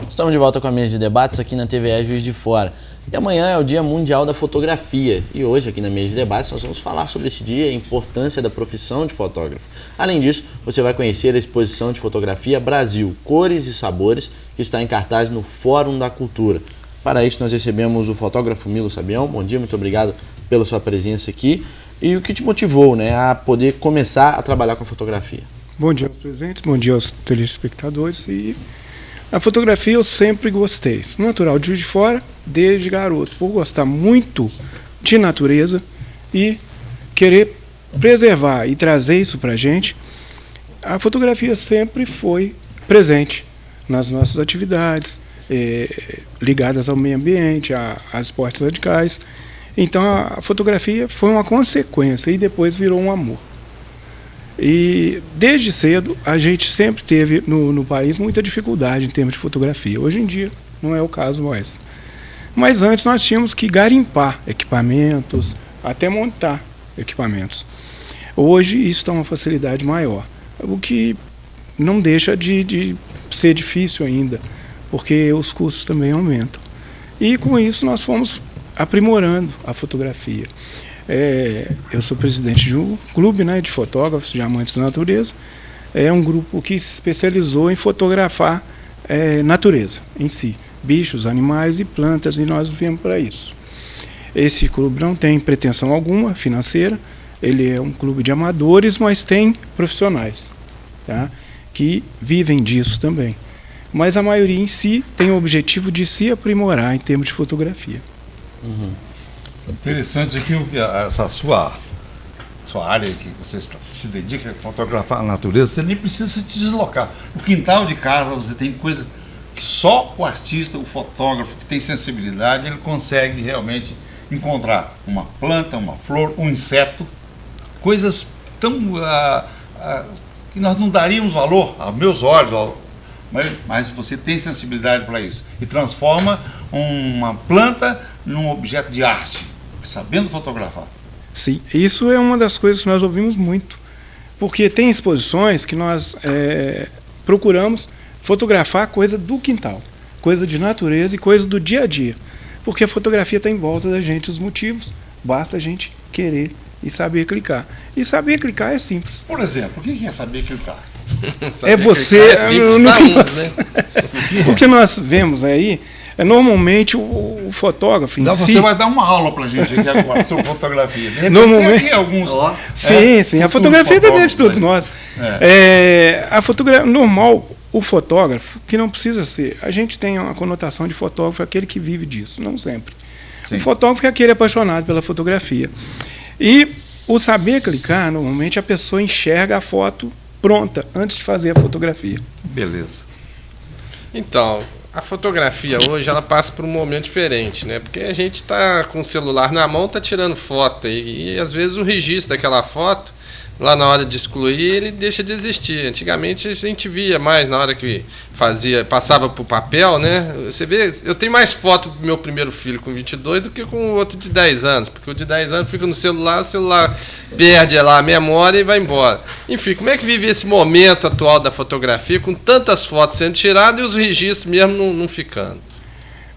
Estamos de volta com a mesa de debates aqui na TVE Juiz de Fora. E amanhã é o Dia Mundial da Fotografia. E hoje, aqui na mesa de debates, nós vamos falar sobre esse dia e a importância da profissão de fotógrafo. Além disso, você vai conhecer a exposição de fotografia Brasil, Cores e Sabores, que está em cartaz no Fórum da Cultura. Para isso, nós recebemos o fotógrafo Milo Sabião. Bom dia, muito obrigado pela sua presença aqui. E o que te motivou, a poder começar a trabalhar com a fotografia? Bom dia aos presentes, bom dia aos telespectadores. E a fotografia eu sempre gostei. Natural de Juiz de Fora, desde garoto, por gostar muito de natureza e querer preservar e trazer isso para a gente. A fotografia sempre foi presente nas nossas atividades, ligadas ao meio ambiente, a esportes radicais. Então a fotografia foi uma consequência e depois virou um amor. E desde cedo a gente sempre teve no país muita dificuldade em termos de fotografia. Hoje em dia não é o caso mais. Mas antes nós tínhamos que garimpar equipamentos, até montar equipamentos. Hoje isso está uma facilidade maior, o que não deixa de ser difícil ainda, porque os custos também aumentam. E com isso nós fomos aprimorando a fotografia. Eu sou presidente de um clube de fotógrafos, de amantes da natureza. É um grupo que se especializou em fotografar natureza em si, bichos, animais e plantas, e nós viemos para isso. Esse clube não tem pretensão alguma financeira, ele é um clube de amadores, mas tem profissionais, tá, que vivem disso também. Mas a maioria em si tem o objetivo de se aprimorar em termos de fotografia. Uhum. Interessante aqui essa sua área que você se dedica a fotografar a natureza. Você nem precisa se deslocar. No quintal de casa você tem coisa que só o artista, o fotógrafo que tem sensibilidade, ele consegue realmente encontrar uma planta, uma flor, um inseto, coisas tão que nós não daríamos valor aos meus olhos, mas você tem sensibilidade para isso e transforma uma planta num objeto de arte, sabendo fotografar. Sim, isso é uma das coisas que nós ouvimos muito, porque tem exposições que nós procuramos fotografar coisa do quintal, coisa de natureza e coisa do dia a dia, porque a fotografia está em volta da gente, os motivos, basta a gente querer e saber clicar. E saber clicar é simples. Por exemplo, o que é saber clicar? Você... O que nós vemos aí normalmente o fotógrafo em si... Você vai dar uma aula pra gente aqui agora sobre fotografia. De repente, normalmente tem aqui alguns... Sim, a fotografia está dentro de todos nós. A fotografia normal, o fotógrafo, que não precisa ser... A gente tem uma conotação de fotógrafo, aquele que vive disso, não sempre. Sim. O fotógrafo é aquele apaixonado pela fotografia. E o saber clicar, normalmente a pessoa enxerga a foto pronta antes de fazer a fotografia. Beleza. Então, a fotografia hoje ela passa por um momento diferente, porque a gente está com o celular na mão, está tirando foto e às vezes o registro daquela foto, lá na hora de excluir, ele deixa de existir. Antigamente a gente via mais na hora que passava para o papel, Você vê, eu tenho mais foto do meu primeiro filho com 22 do que com o outro de 10 anos, porque o de 10 anos fica no celular, o celular perde lá a memória e vai embora. Enfim, como é que vive esse momento atual da fotografia, com tantas fotos sendo tiradas e os registros mesmo não ficando?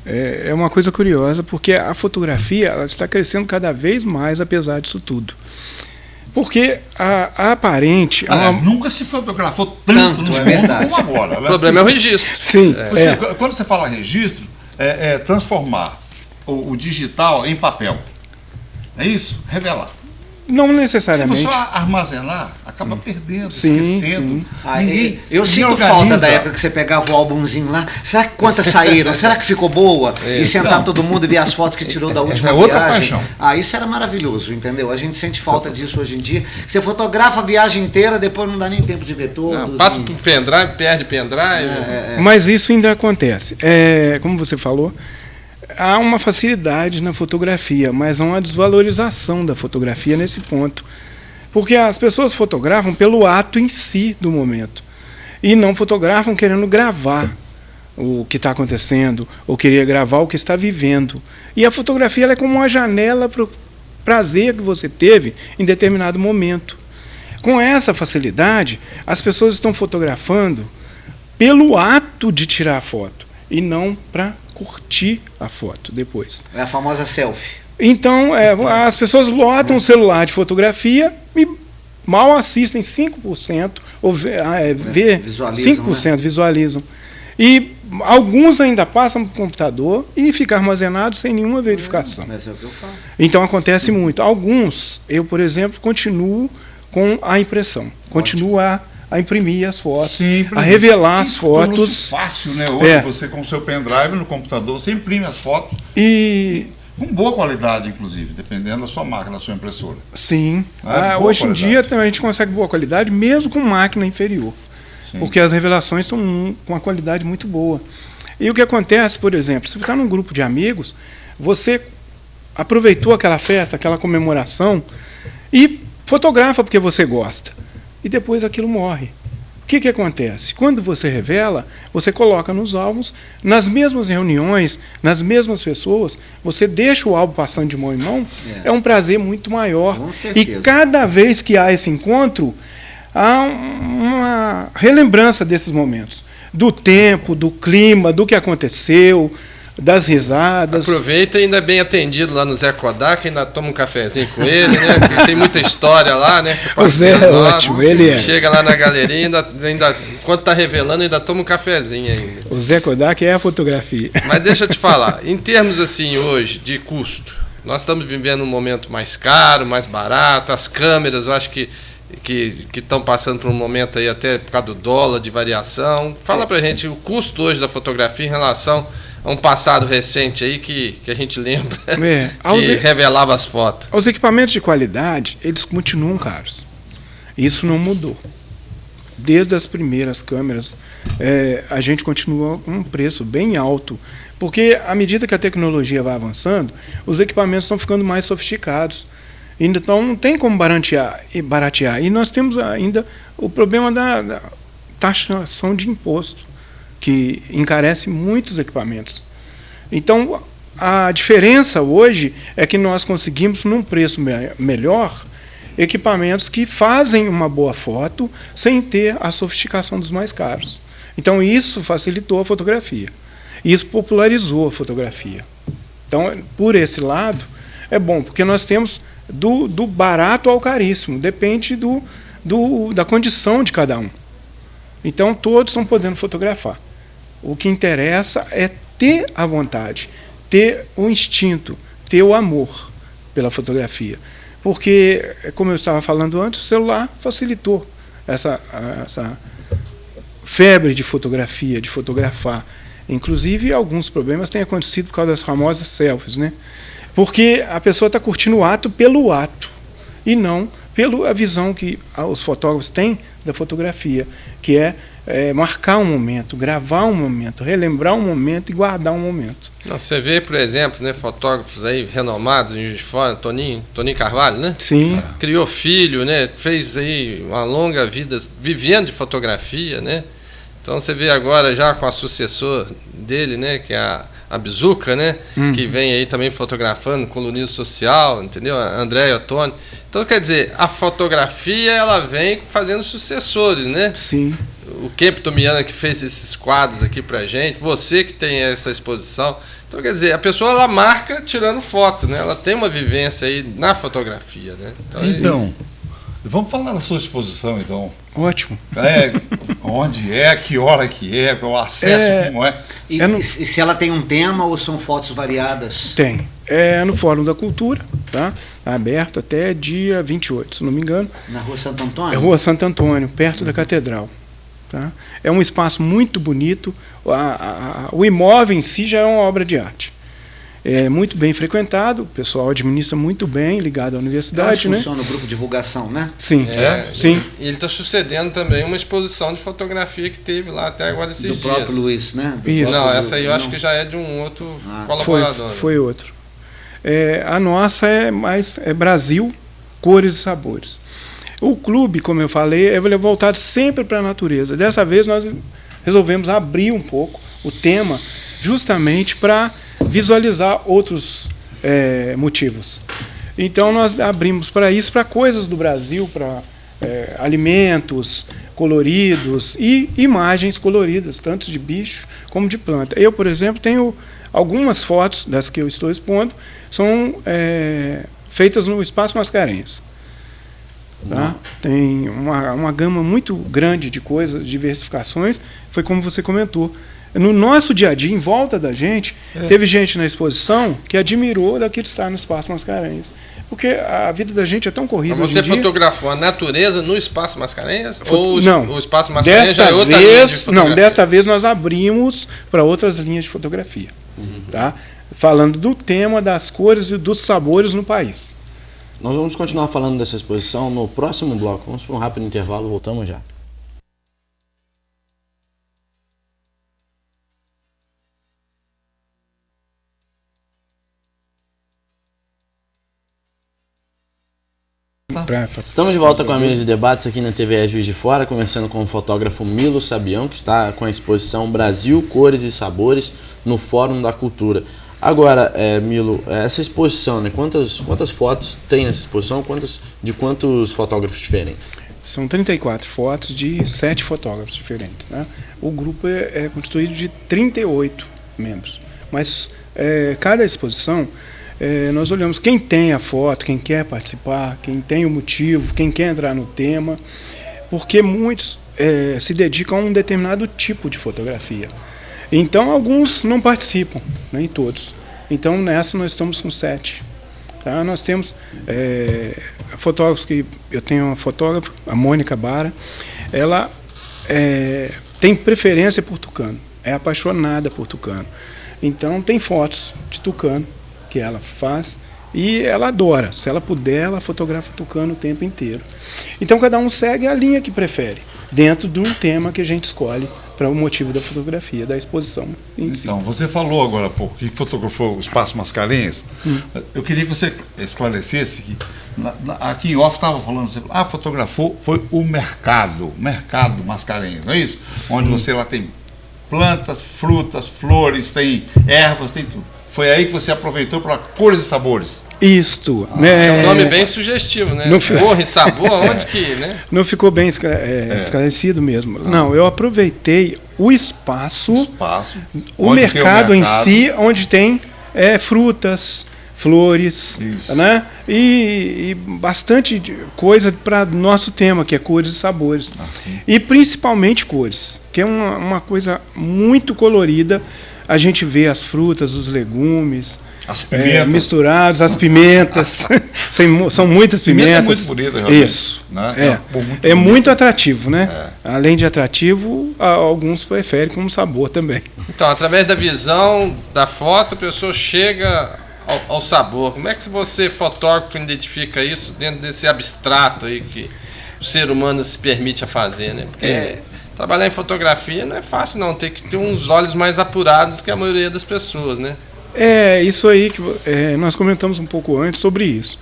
É uma coisa curiosa, porque a fotografia ela está crescendo cada vez mais, apesar disso tudo. Porque a aparente... nunca se fotografou tanto é verdade. como agora. O problema é o registro. Sim. Quando você fala registro, transformar o digital em papel. É isso? Revelar. Não necessariamente. Se você só armazenar, acaba perdendo, sim, esquecendo. Sim. Eu sinto falta da época que você pegava o álbumzinho lá. Será que quantas saíram? Será que ficou boa? E sentar todo mundo e ver as fotos que tirou da última viagem. Outra paixão. Isso era maravilhoso, entendeu? A gente sente falta disso hoje em dia. Você fotografa a viagem inteira, depois não dá nem tempo de ver todos. Passa pro pendrive, perde pendrive. Mas isso ainda acontece. Como você falou, há uma facilidade na fotografia, mas há uma desvalorização da fotografia nesse ponto. Porque as pessoas fotografam pelo ato em si do momento. E não fotografam querendo gravar o que está acontecendo, ou querer gravar o que está vivendo. E a fotografia ela é como uma janela para o prazer que você teve em determinado momento. Com essa facilidade, as pessoas estão fotografando pelo ato de tirar a foto. e não para curtir a foto depois. É a famosa selfie. Então, as pessoas lotam o celular de fotografia e mal assistem 5%, ou Visualizam, 5% né? visualizam. E alguns ainda passam para o computador e ficam armazenados sem nenhuma verificação. Mas é o que eu falo. Então acontece muito. Alguns, eu, por exemplo, continuo com a impressão. Continuo a imprimir as fotos, Simples, a revelar as fotos. Tornou-se fácil, né? Hoje você com o seu pendrive no computador, você imprime as fotos E com boa qualidade, inclusive, dependendo da sua máquina, da sua impressora. sim, Boa hoje em qualidade. dia a gente consegue boa qualidade mesmo com máquina inferior. Sim. Porque as revelações estão com uma qualidade muito boa. E o que acontece, por exemplo, se você está num grupo de amigos, você aproveitou aquela festa, aquela comemoração e fotografa porque você gosta. E depois aquilo morre. O que acontece? Quando você revela, você coloca nos álbuns, nas mesmas reuniões, nas mesmas pessoas, você deixa o álbum passando de mão em mão, é um prazer muito maior. Com E certeza. cada vez que há esse encontro, há uma relembrança desses momentos. Do tempo, do clima, do que aconteceu, das risadas. Aproveita e ainda é bem atendido lá no Zé Kodak, ainda toma um cafezinho com ele, né? Porque tem muita história lá, né? O Zé é ótimo, ele é. Chega lá na galeria, ainda enquanto tá revelando, ainda toma um cafezinho ainda. O Zé Kodak é a fotografia. Mas deixa eu te falar, em termos assim hoje de custo, nós estamos vivendo um momento mais caro, mais barato, as câmeras, eu acho que estão passando por um momento aí até por causa do dólar, de variação. Fala pra gente o custo hoje da fotografia em relação a um passado recente aí que a gente lembra que revelava as fotos. Os equipamentos de qualidade, eles continuam caros. Isso não mudou. Desde as primeiras câmeras, a gente continua com um preço bem alto, porque à medida que a tecnologia vai avançando, os equipamentos estão ficando mais sofisticados. Então não tem como baratear. E nós temos ainda o problema da taxação de imposto, que encarece muitos equipamentos. Então a diferença hoje é que nós conseguimos, num preço melhor, equipamentos que fazem uma boa foto sem ter a sofisticação dos mais caros. Então isso facilitou a fotografia. Isso popularizou a fotografia. Então, por esse lado, é bom, porque nós temos do barato ao caríssimo, depende da condição de cada um. Então todos estão podendo fotografar. O que interessa é ter a vontade, ter o instinto, ter o amor pela fotografia. Porque, como eu estava falando antes, o celular facilitou essa febre de fotografia, de fotografar. Inclusive, alguns problemas têm acontecido por causa das famosas selfies, né? Porque a pessoa está curtindo o ato pelo ato e não pela visão que os fotógrafos têm da fotografia, que é marcar um momento, gravar um momento, relembrar um momento e guardar um momento. Não, você vê, por exemplo, né, fotógrafos aí renomados em Juiz de Fora, Toninho Carvalho, né? Sim. Criou filho, né? Fez aí uma longa vida vivendo de fotografia, né? Então você vê agora já com a sucessor dele, né, que é a Bizuca, né, que vem aí também fotografando, colunista social, entendeu? A Andréia Ottoni. Então, quer dizer, a fotografia ela vem fazendo sucessores, né? Sim. O Kemp Tomiana que fez esses quadros aqui pra gente, você que tem essa exposição. Então, quer dizer, a pessoa ela marca tirando foto, né? Ela tem uma vivência aí na fotografia, né? Então, vamos falar da sua exposição, então. Ótimo. Onde é, que hora que é, o acesso como é. E se ela tem um tema ou são fotos variadas? Tem. É no Fórum da Cultura, tá? Aberto até dia 28, se não me engano. Na Rua Santo Antônio? É Rua Santo Antônio, perto da Catedral. Tá? É um espaço muito bonito. O imóvel em si já é uma obra de arte. É muito bem frequentado, o pessoal administra muito bem, ligado à universidade. Onde funciona o grupo de divulgação, né? Sim. Sim. E ele está sucedendo também uma exposição de fotografia que teve lá até agora esses dias. Do próprio Luiz, né? Isso. Não, essa aí eu acho que já é de um outro colaborador. Foi outro. A nossa é Brasil, Cores e Sabores. O clube, como eu falei, é voltado sempre para a natureza. Dessa vez nós resolvemos abrir um pouco o tema justamente para visualizar outros motivos. Então nós abrimos para isso, para coisas do Brasil, para alimentos coloridos e imagens coloridas, tanto de bicho como de planta. Eu, por exemplo, tenho algumas fotos das que eu estou expondo, são feitas no Espaço Mascarenhas. Tá? Tem uma gama muito grande de coisas, diversificações, foi como você comentou. No nosso dia a dia, em volta da gente, teve gente na exposição que admirou daquilo estar no Espaço Mascarenhas. Porque a vida da gente é tão corrida. Mas você hoje em dia. Fotografou a natureza no Espaço Mascarenhas? Não. O Espaço Mascarenhas já é outra linha de fotografia? Não, desta vez nós abrimos para outras linhas de fotografia. Tá? Falando do tema das cores e dos sabores no país. Nós vamos continuar falando dessa exposição no próximo bloco. Vamos para um rápido intervalo, voltamos já. Estamos de volta com a mesa de debates aqui na TVE Juiz de Fora, conversando com o fotógrafo Milo Sabião, que está com a exposição Brasil, Cores e Sabores no Fórum da Cultura. Agora, Milo, essa exposição, né, quantas fotos tem essa exposição? De quantos fotógrafos diferentes? São 34 fotos de 7 fotógrafos diferentes. Né? O grupo é constituído de 38 membros. Mas cada exposição, nós olhamos quem tem a foto, quem quer participar, quem tem o motivo, quem quer entrar no tema, porque muitos se dedicam a um determinado tipo de fotografia. Então, alguns não participam, nem todos. Então, nessa nós estamos com 7. Tá? Nós temos fotógrafos que... Eu tenho uma fotógrafa, a Mônica Bara, ela tem preferência por tucano, é apaixonada por tucano. Então, tem fotos de tucano que ela faz e ela adora. Se ela puder, ela fotografa tucano o tempo inteiro. Então, cada um segue a linha que prefere, dentro de um tema que a gente escolhe para o motivo da fotografia, da exposição em si. Então, você falou agora há pouco que fotografou o Espaço Mascarenhas. Eu queria que você esclarecesse que aqui em off estava falando, você fotografou, foi o mercado Mascarenhas, não é isso? Sim. Onde você lá tem plantas, frutas, flores, tem ervas, tem tudo. Foi aí que você aproveitou para Cores e Sabores. Isto. É um nome bem sugestivo, né? Cor e sabor, onde que, né? Não ficou bem esclarecido mesmo. Não, eu aproveitei o espaço o mercado em si, onde tem frutas, flores, né? E bastante coisa para nosso tema, que é cores e sabores. E principalmente cores, que é uma coisa muito colorida. A gente vê as frutas, os legumes misturados, as pimentas. São muitas pimentas. É muito bonita, realmente. Isso. Né? É muito atrativo, né? Além de atrativo, alguns preferem como sabor também. Então, através da visão da foto, a pessoa chega ao sabor. Como é que você, fotógrafo, identifica isso dentro desse abstrato aí que o ser humano se permite a fazer, né? Porque trabalhar em fotografia não é fácil, não. Tem que ter uns olhos mais apurados que a maioria das pessoas, né? Isso aí que nós comentamos um pouco antes sobre isso.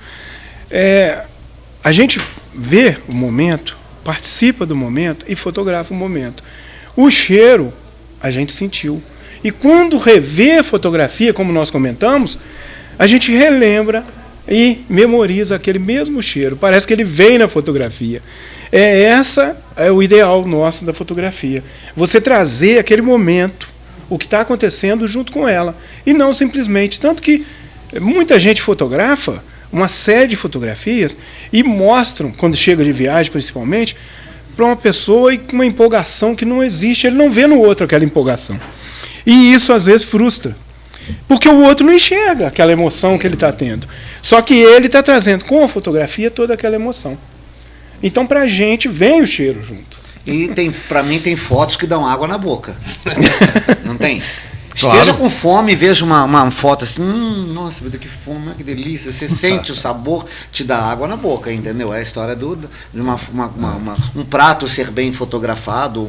A gente vê o momento, participa do momento e fotografa o momento. O cheiro a gente sentiu. E quando revê a fotografia, como nós comentamos, a gente relembra e memoriza aquele mesmo cheiro. Parece que ele veio na fotografia. Essa é o ideal nosso da fotografia. Você trazer aquele momento, o que está acontecendo junto com ela. E não simplesmente. Tanto que muita gente fotografa uma série de fotografias e mostram, quando chega de viagem principalmente, para uma pessoa e com uma empolgação que não existe. Ele não vê no outro aquela empolgação. E isso às vezes frustra. Porque o outro não enxerga aquela emoção que ele está tendo. Só que ele está trazendo com a fotografia toda aquela emoção. Então, pra gente, vem o cheiro junto. E pra mim tem fotos que dão água na boca. Não tem? Claro. Esteja com fome e veja uma foto assim, nossa, que fome, que delícia. Você sente o sabor, te dá água na boca, entendeu? É a história de um prato ser bem fotografado,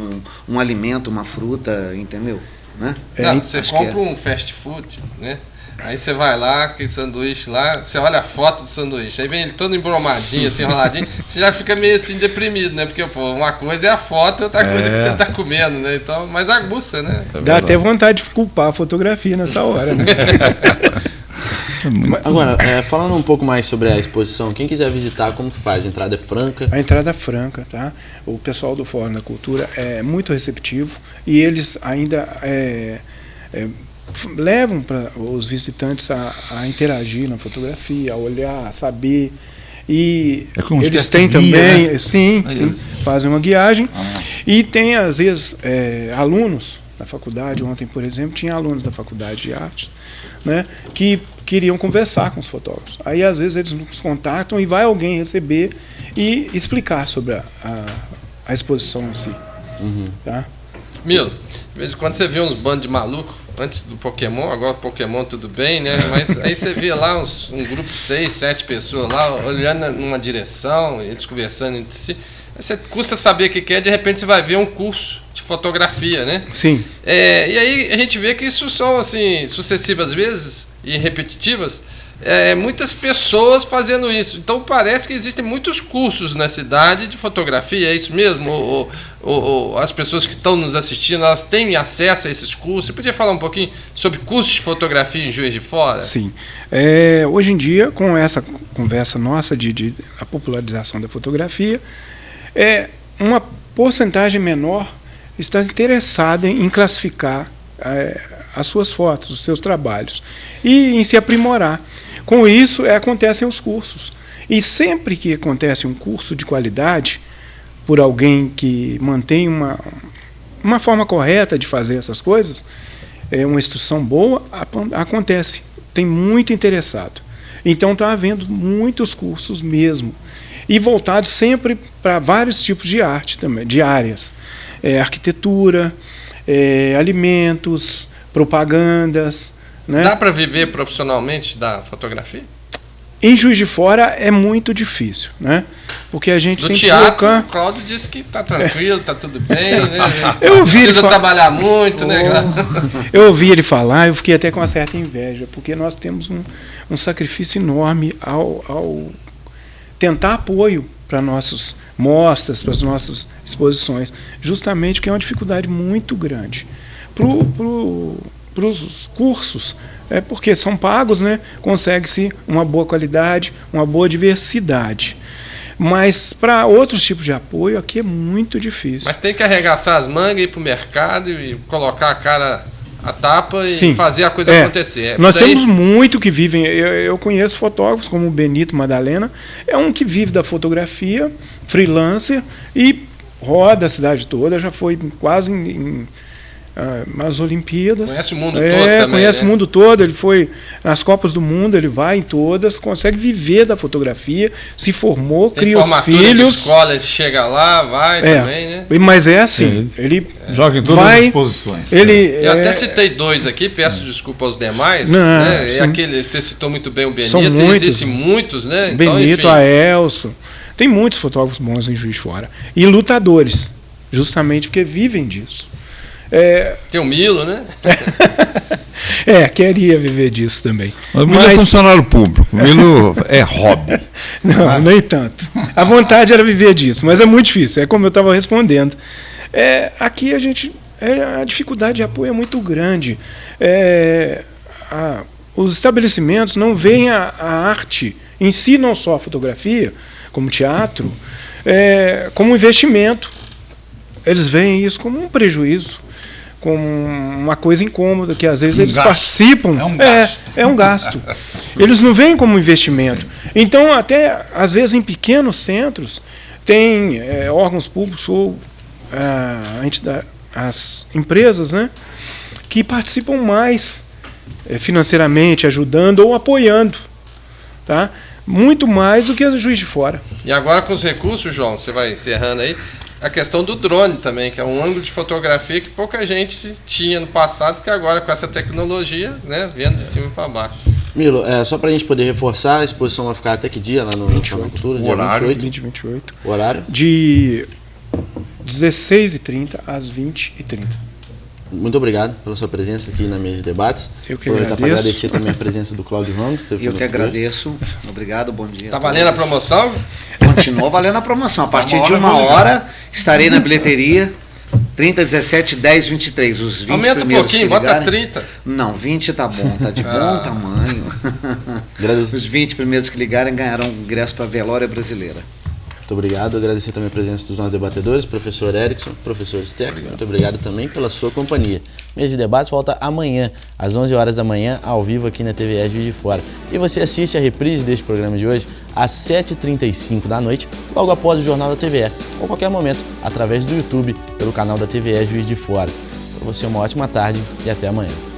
um alimento, uma fruta, entendeu? Né? Você compra um fast food, né? Aí você vai lá, aquele sanduíche lá, você olha a foto do sanduíche, aí vem ele todo embromadinho, assim, enroladinho, você já fica meio assim deprimido, né? Porque, uma coisa é a foto, outra coisa é que você tá comendo, né? Então, mas aguça, né? Dá até vontade de culpar a fotografia nessa hora, né? Agora, falando um pouco mais sobre a exposição, quem quiser visitar, como que faz? A entrada é franca? A entrada é franca, tá? O pessoal do Fórum da Cultura é muito receptivo e eles ainda levam para os visitantes a interagir na fotografia, a olhar, a saber. E eles têm também, né? Sim, fazem uma guiagem. E tem, às vezes, alunos da faculdade. Ontem, por exemplo, tinha alunos da faculdade de artes, né, que queriam conversar com os fotógrafos. Aí, às vezes, eles nos contatam e vai alguém receber e explicar sobre a exposição em si. Tá? Milo, de vez em quando você vê uns bandos de maluco. Antes do Pokémon, agora Pokémon tudo bem, né? Mas aí você vê lá um grupo de 6, 7 pessoas lá, olhando numa direção, eles conversando entre si. Aí você custa saber o que é, de repente você vai ver um curso de fotografia, né? Sim. E aí a gente vê que isso são, assim, sucessivas vezes e repetitivas, muitas pessoas fazendo isso. Então parece que existem muitos cursos na cidade de fotografia, é isso mesmo? Ou as pessoas que estão nos assistindo, elas têm acesso a esses cursos? Você podia falar um pouquinho sobre cursos de fotografia em Juiz de Fora? Sim. Hoje em dia, com essa conversa nossa de a popularização da fotografia, uma porcentagem menor está interessada em classificar as suas fotos, os seus trabalhos, e em se aprimorar. Com isso, acontecem os cursos. E sempre que acontece um curso de qualidade, por alguém que mantém uma forma correta de fazer essas coisas, uma instrução boa, acontece. Tem muito interessado. Então está havendo muitos cursos mesmo. E voltados sempre para vários tipos de arte também, de áreas. Arquitetura, alimentos, propagandas. Né? Dá para viver profissionalmente da fotografia? Em Juiz de Fora é muito difícil, né? Porque a gente tem teatro, o Cláudio disse que está tranquilo, está tudo bem, né? Eu ouvi ele trabalhar muito, né? Eu ouvi ele falar, eu fiquei até com uma certa inveja, porque nós temos um sacrifício enorme ao tentar apoio para nossas mostras, para as nossas exposições, justamente porque é uma dificuldade muito grande. Para os cursos, porque são pagos, né? Consegue-se uma boa qualidade, uma boa diversidade. Mas para outros tipos de apoio, aqui é muito difícil. Mas tem que arregaçar as mangas, ir para o mercado e colocar a cara a tapa e fazer a coisa acontecer. Nós temos muito que vivem. Eu conheço fotógrafos como o Benito Madalena, é um que vive da fotografia, freelancer, e roda a cidade toda, já foi quase nas Olimpíadas. Conhece o mundo todo também. Conhece o mundo todo, ele foi nas Copas do Mundo, ele vai em todas, consegue viver da fotografia, se formou, cria os filhos. De escola, ele chega lá, vai também, né? Mas é assim, ele joga em todas as posições. Eu até citei 2 aqui, peço desculpa aos demais. Né? Você citou muito bem o Benito, existem muitos, né? Benito, então, a Elson. Tem muitos fotógrafos bons em Juiz de Fora. E lutadores, justamente porque vivem disso. Tem o Milo, né? Queria viver disso também. O Milo é funcionário público, o Milo é hobby. Não, nem tanto. A vontade era viver disso, mas é muito difícil, é como eu estava respondendo. Aqui a dificuldade de apoio é muito grande. Os estabelecimentos não veem a arte em si, não só a fotografia, como teatro, como um investimento. Eles veem isso como um prejuízo, como uma coisa incômoda, que às vezes eles participam. É um gasto. Eles não veem como investimento. Então, até às vezes em pequenos centros, tem órgãos públicos ou as empresas, né, que participam mais financeiramente, ajudando ou apoiando. Tá? Muito mais do que a Juiz de Fora. E agora com os recursos, João, você vai encerrando aí, a questão do drone também, que é um ângulo de fotografia que pouca gente tinha no passado, que agora com essa tecnologia, né, vendo de cima para baixo. Milo, só para a gente poder reforçar, a exposição vai ficar até que dia lá no Cultura? O horário? 28. O horário? De 16h30 às 20h30. Muito obrigado pela sua presença aqui na mesa de debates. Eu que agradeço. Para agradecer também a presença do Cláudio Ramos. Eu que agradeço. Obrigado, bom dia. Tá valendo a promoção? Continua valendo a promoção. A partir de 1 hora estarei na bilheteria 30, 17, 10, 23. Os 20 Aumenta um primeiros pouquinho, que ligarem, bota 30. Não, 20 tá bom, tá de bom tamanho. Os 20 primeiros que ligarem ganharão ingresso para a Velória Brasileira. Muito obrigado, agradecer também a presença dos nossos debatedores, professor Erickson, professor Steck, muito obrigado também pela sua companhia. Mesa de debates volta amanhã, às 11 horas da manhã, ao vivo aqui na TVE Juiz de Fora. E você assiste a reprise deste programa de hoje às 7h35 da noite, logo após o Jornal da TVE, ou qualquer momento, através do YouTube, pelo canal da TVE Juiz de Fora. Para você uma ótima tarde e até amanhã.